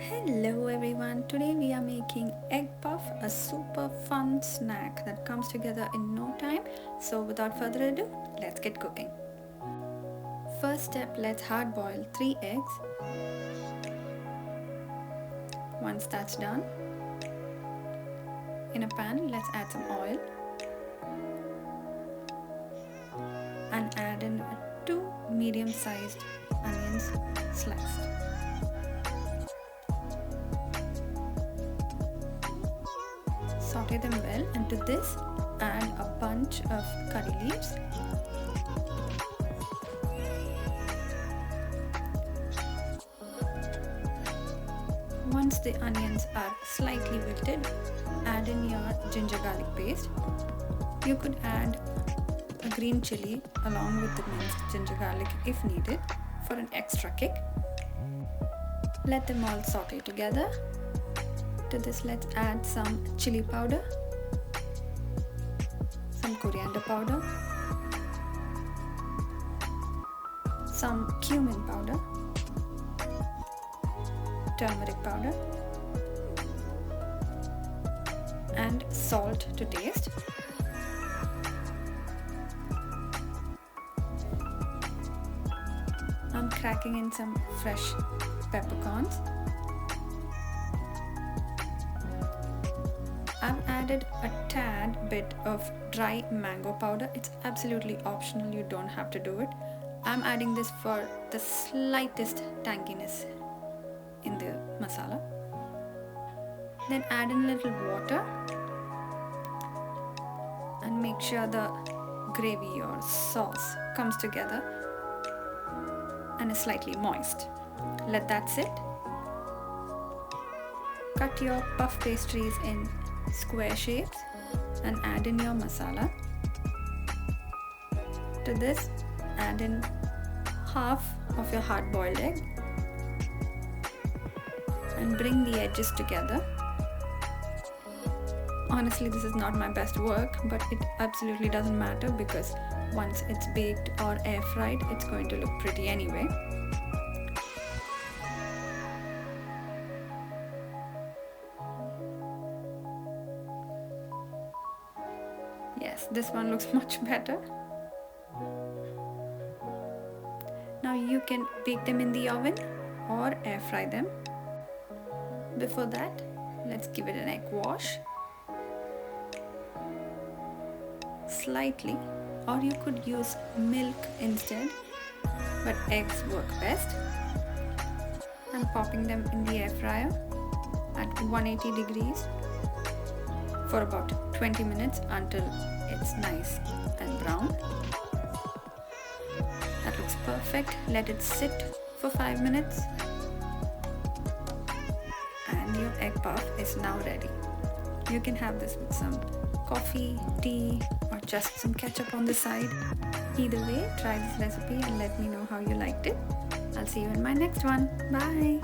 Hello everyone, today we are making egg puff, a super fun snack that comes together in no time. So without further ado, let's get cooking. First step, let's hard boil 3 eggs. Once that's done, in a pan let's add some oil and add in 2 medium-sized onions sliced. Saute them well, and to this add a bunch of curry leaves, once the onions are slightly wilted, add in your ginger garlic paste. You could add a green chilli along with the minced ginger garlic if needed for an extra kick. Let them all saute together. To this let's add some chili powder, some coriander powder, some cumin powder, turmeric powder, and salt to taste. I'm cracking in some fresh peppercorns. I've added a tad bit of dry mango powder. It's absolutely optional, you don't have to do it. I'm adding this for the slightest tanginess in the masala. Then add in a little water and make sure the gravy or sauce comes together and is slightly moist. Let that sit. Cut your puff pastries in square shapes and add in your masala. To this add in half of your hard boiled egg and bring the edges together. Honestly, this is not my best work, but it absolutely doesn't matter because once it's baked or air fried, it's going to look pretty anyway. Yes, this one looks much better. Now you can bake them in the oven or air fry them. Before that, let's give it an egg wash. Slightly, or you could use milk instead, but eggs work best. I'm popping them in the air fryer at 180 degrees for about 20 minutes until it's nice and brown. That looks perfect. Let it sit for 5 minutes and your egg puff is now ready. You can have this with some coffee, tea, or just some ketchup on the side. Either way, try this recipe and let me know how you liked it. I'll see you in my next one. Bye!